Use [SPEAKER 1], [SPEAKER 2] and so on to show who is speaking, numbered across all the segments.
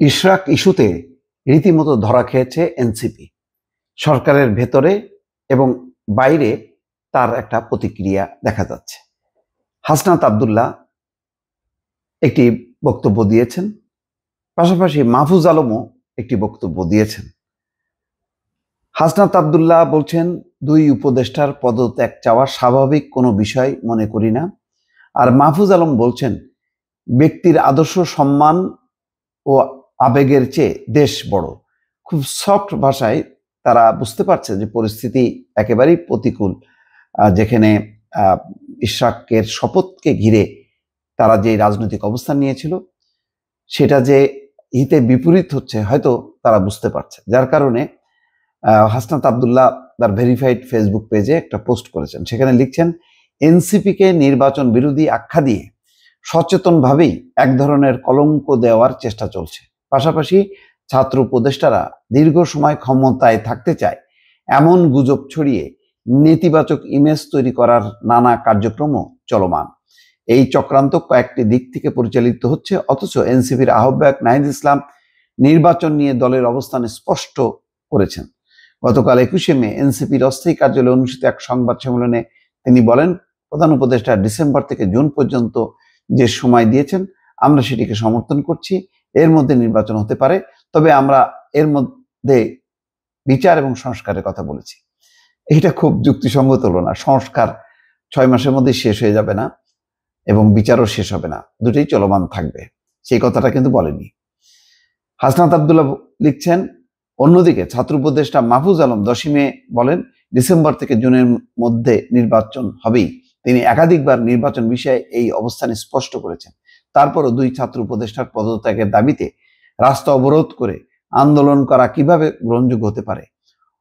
[SPEAKER 1] ইশরাক ইস্যুতে রীতিমতো ধরা খেয়েছে এনসিপি। সরকারের ভেতরে এবং বাইরে তার একটা প্রতিক্রিয়া দেখা যাচ্ছে। হাসনাত আব্দুল্লাহ একটি বক্তব্য দিয়েছেন, পাশাপাশি মাহফুজ আলমও একটি বক্তব্য দিয়েছেন। হাসনাত আব্দুল্লাহ বলছেন, দুই উপদেষ্টার পদত্যাগ চাওয়া স্বাভাবিক কোনো বিষয় মনে করি না। আর মাহফুজ আলম বলছেন, ব্যক্তির আদর্শ সম্মান ও আবেগের চেয়ে দেশ বড়। খুব সফট ভাষায় তারা বুঝতে পারছে যে পরিস্থিতি একেবারেই প্রতিকূল, যেখানে ইশরাকের শপথকে ঘিরে তারা যে রাজনৈতিক অবস্থান নিয়েছিল সেটা যে হিতে বিপরীত হচ্ছে হয়তো তারা বুঝতে পারছে। যার কারণে হাসনাত আব্দুল্লাহ তার ভেরিফাইড ফেসবুক পেজে একটা পোস্ট করেছেন, সেখানে লিখছেন, এনসিপিকে নির্বাচন বিরোধী আখ্যা দিয়ে সচেতনভাবেই এক ধরনের কলঙ্ক দেওয়ার চেষ্টা চলছে। পাশাপাশি ছাত্র উপদেষ্টারা দীর্ঘ সময় ক্ষমতায় থাকতে চায় এমন গুজব ছড়িয়ে নেতিবাচক ইমেজ তৈরি করার নানা কার্যক্রমও চলমান। এই চক্রান্ত কয়েকটি দিক থেকে পরিচালিত হচ্ছে, অথচ এনসিপির আহ্বায়ক নাহিদ ইসলাম নির্বাচন নিয়ে দলের অবস্থান স্পষ্ট করেছেন। গতকাল 21শে মে এনসিপির অস্থায়ী কার্যালয়ে অনুষ্ঠিত এক সংবাদ সম্মেলনে তিনি বলেন, প্রধান উপদেষ্টা ডিসেম্বর থেকে জুন পর্যন্ত যে সময় দিয়েছেন আমরা সেটিকে সমর্থন করছি। এর মধ্যে নির্বাচন হতে পারে, তবে আমরা এর মধ্যে বিচার এবং সংস্কারের কথা বলেছি। এটা খুব যুক্তিসঙ্গত হলো না। সংস্কার 6 মাসের মধ্যে শেষ হয়ে যাবে না এবং বিচারও শেষ হবে না, দুটোই চলমান থাকবে, সেই কথাটা কিন্তু বলেনি। হাসনাত আব্দুল্লাহ লিখছেন, অন্যদিকে ছাত্র উপদেষ্টা মাহফুজ আলম 10ই মে বলেন, ডিসেম্বর থেকে জুনের মধ্যে নির্বাচন হবেই। তিনি একাধিকবার নির্বাচন বিষয়ে এই অবস্থান স্পষ্ট করেছেন। তারপরও দুই ছাত্র উপদেষ্টার পদত্যাগের দাবিতে রাস্তা অবরোধ করে আন্দোলন করা কিভাবে গ্রহণযোগ্য হতে পারে?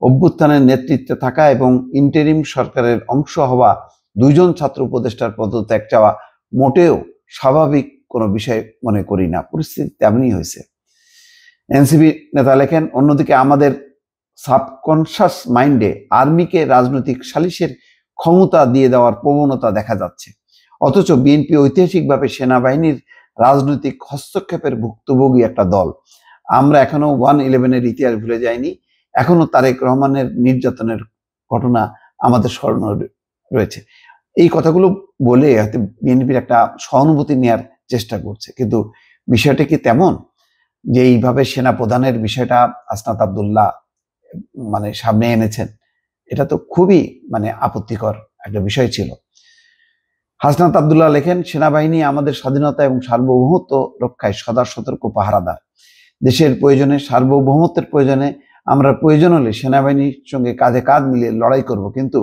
[SPEAKER 1] অভ্যুত্থানের নেতৃত্বে থাকা এবং ইন্টারিম সরকারের অংশ হওয়া দুইজন ছাত্র উপদেষ্টার পদত্যাগ চাওয়া মোটেও স্বাভাবিক কোনো বিষয় মনে করি না। পরিস্থিতি তেমনই হয়েছে। এনসিপি নেতা লেখেন, অন্যদিকে আমাদের সাবকনশাস মাইন্ডে আর্মিকে রাজনৈতিক সালিশের ক্ষমতা দিয়ে দেওয়ার প্রবণতা দেখা যাচ্ছে, অথচ বিএনপি ঐতিহাসিকভাবে সেনাবাহিনীর রাজনৈতিক হস্তক্ষেপের ভুক্তভোগী একটা দল। আমরা এখনো 1/11-এর ইতিহাস ভুলে যাইনি, এখনো তারেক রহমানের নির্যাতনের ঘটনা আমাদের স্মরণে রয়েছে। এই কথাগুলো বলে হয়তো বিএনপির একটা সহানুভূতি নেওয়ার চেষ্টা করছে, কিন্তু বিষয়টা কি তেমন যে এইভাবে সেনা প্রধানের বিষয়টা হাসনাত আব্দুল্লাহ সামনে এনেছেন? এটা তো খুবই আপত্তিকর একটা বিষয় ছিল। হাসনাত আব্দুল্লাহ লেখেন, সেনাবাহিনী আমাদের স্বাধীনতা এবং সার্বভৌমত্ব রক্ষায় সদা সতর্ক পাহারাদার। দেশের প্রয়োজনে, সার্বভৌমত্বের প্রয়োজনে আমরা প্রয়োজন হলে সেনাবাহিনীর সঙ্গে কাঁধে কাঁধ মিলিয়ে লড়াই করব, কিন্তু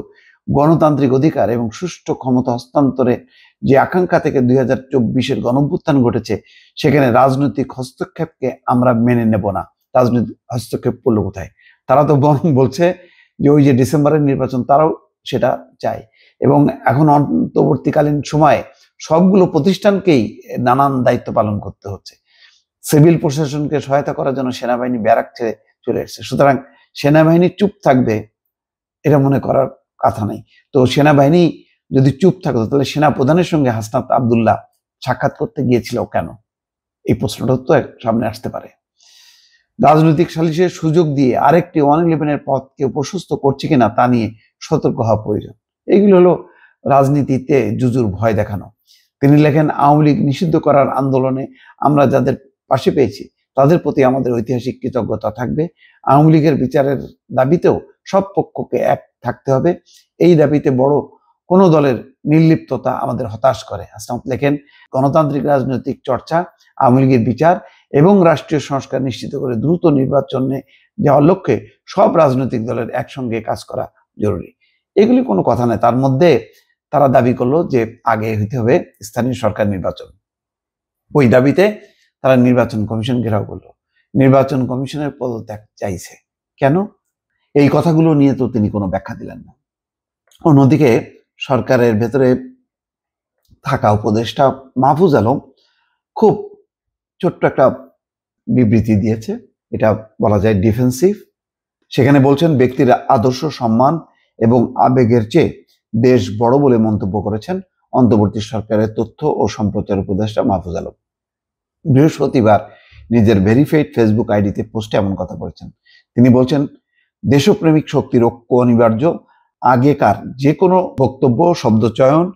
[SPEAKER 1] গণতান্ত্রিক অধিকার এবং সুষ্ঠু ক্ষমতা হস্তান্তরে যে আকাঙ্ক্ষা থেকে 2024-এর গণঅভ্যুত্থান ঘটেছে, সেখানে রাজনৈতিক হস্তক্ষেপকে আমরা মেনে নেব না। রাজনৈতিক হস্তক্ষেপ করলো কোথায়? তারা তো বরং বলছে যে ওই যে ডিসেম্বরের নির্বাচন তারাও সেটা চায়, এবং এখন অন্তর্বর্তীকালীন সময়ে সবগুলো প্রতিষ্ঠানকেই নানান দায়িত্ব পালন করতে হচ্ছে। সিভিল প্রশাসনকে সহায়তা করার জন্য সেনাবাহিনী ব্যারাক ছেড়ে চলে এসেছে। সুতরাং সেনাবাহিনী চুপ থাকবে এটা মনে করার কথা নেই। তো সেনাবাহিনী যদি চুপ থাকতো তাহলে সেনা প্রধানের সঙ্গে হাসনাত আব্দুল্লাহ সাক্ষাৎ করতে গিয়েছিল কেন? এই প্রশ্নটা তো সামনে আসতে পারে। রাজনৈতিক সালিশের সুযোগ দিয়ে আরেকটি 1/11-এর পথকে প্রশস্ত করছে কিনা তা নিয়ে সতর্ক হওয়া প্রয়োজন। এগুলো হলো রাজনীতিতে জুজুর ভয় দেখানো। তিনি লেখেন, আওয়ামী লীগ নিষিদ্ধ করার আন্দোলনে আমরা যাদের পাশে পেয়েছি তাদের প্রতি আমাদের ঐতিহাসিক কৃতজ্ঞতা থাকবে। আওয়ামী লীগের বিচারের দাবিতেও সব পক্ষকে এক থাকতে হবে। এই দাবিতে বড় কোনো দলের নির্লিপ্ততা আমাদের হতাশ করে। হাসনাত লেখেন, গণতান্ত্রিক রাজনৈতিক চর্চা, আওয়ামী লীগের বিচার এবং রাষ্ট্রীয় সংস্কার নিশ্চিত করে দ্রুত নির্বাচনে যাওয়ার লক্ষ্যে সব রাজনৈতিক দলের একসঙ্গে কাজ করা জরুরি। এগুলি কোনো কথা নয়। তার মধ্যে তারা দাবি করলো যে আগে হইতে হবে স্থানীয় সরকার নির্বাচন। ওই দাবিতে তারা নির্বাচন কমিশন ঘেরাও করলো, নির্বাচন কমিশনের পদত্যাগ চাইছে। কেন? এই কথাগুলো নিয়ে তো তিনি কোনো ব্যাখ্যা দিলেন না। অন্যদিকে সরকারের ভেতরে থাকা উপদেষ্টা মাহফুজ আলম খুব ছোট্ট একটা বিবৃতি দিয়েছে, এটা বলা যায় ডিফেন্সিভ। সেখানে বলছেন, ব্যক্তির আদর্শ সম্মান এবং আবেগের চেয়ে দেশ বড় বলে মন্তব্য করেছেন অন্তর্বর্তী সরকারের তথ্য ও সম্প্রচার উপদেষ্টা মাহফুজ আলম। বৃহস্পতিবার নিজের ভেরিফাইড ফেসবুক আইডিতে পোস্টে এমন কথা বলেছেন। তিনি বলছেন, দেশপ্রেমিক শক্তির ঐক্য অনিবার্য। আগেকার যে কোনো বক্তব্য শব্দচয়ন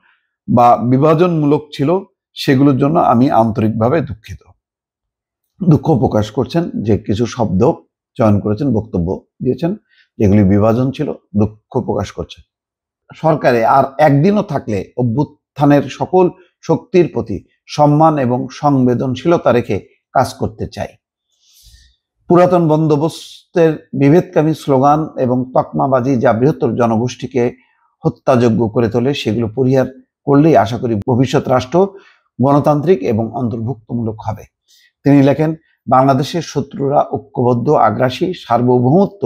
[SPEAKER 1] বা বিভাজনমূলক ছিল সেগুলোর জন্য আমি আন্তরিকভাবে দুঃখিত। দুঃখ প্রকাশ করছেন যে কিছু শব্দ চয়ন করেছেন, বক্তব্য দিয়েছেন যেগুলি বিভাজন ছিল, দুঃখ প্রকাশ করছেন। সরকারে আর একদিনও থাকলে অভ্যুত্থানের সকল শক্তির প্রতি সম্মান এবং সংবেদনশীলতা রেখে কাজ করতে চাই। পুরাতন বন্দোবস্তের বিভেদকামী স্লোগান এবং তকমাবাজি যা বৃহত্তর জনগোষ্ঠীকে হত্যাযোগ্য করে তোলে সেগুলো পরিহার করলেই আশা করি ভবিষ্যৎ রাষ্ট্র গণতান্ত্রিক এবং অন্তর্ভুক্তমূলক হবে। তিনি লেখেন, বাংলাদেশের শত্রুরা ঐক্যবদ্ধ, আগ্রাসী, সার্বভৌমত্ব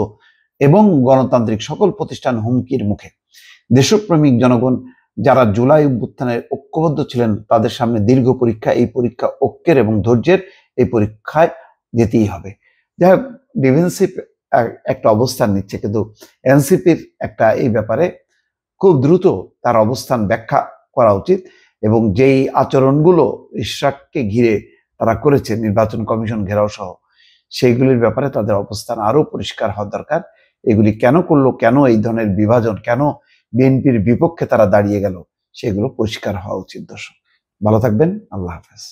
[SPEAKER 1] এবং গণতান্ত্রিক সকল প্রতিষ্ঠান হুমকির মুখে। দেশপ্রেমিক জনগণ যারা জুলাই অভ্যুত্থানে ঐক্যবদ্ধ ছিলেন তাদের সামনে দীর্ঘ পরীক্ষা। এই পরীক্ষা ঐক্যের এবং ধৈর্যের। এই পরীক্ষায় যেতেই হবে। যাই হোক, ডিফেন্সিভ একটা অবস্থান নিচ্ছে, কিন্তু এনসিপির একটা এই ব্যাপারে খুব দ্রুত তার অবস্থান ব্যাখ্যা করা উচিত এবং যেই আচরণগুলো ইশরাককে ঘিরে তারা করেছে, নির্বাচন কমিশন ঘেরাও সহ, সেইগুলির ব্যাপারে তাদের অবস্থান আরো পরিষ্কার হওয়া দরকার। এগুলি কেন করলো, কেন এই ধরনের বিভাজন, কেন বিএনপির বিপক্ষে তারা দাঁড়িয়ে গেল, সেগুলো পরিষ্কার হওয়া উচিত। দর্শক ভালো থাকবেন, আল্লাহ হাফেজ।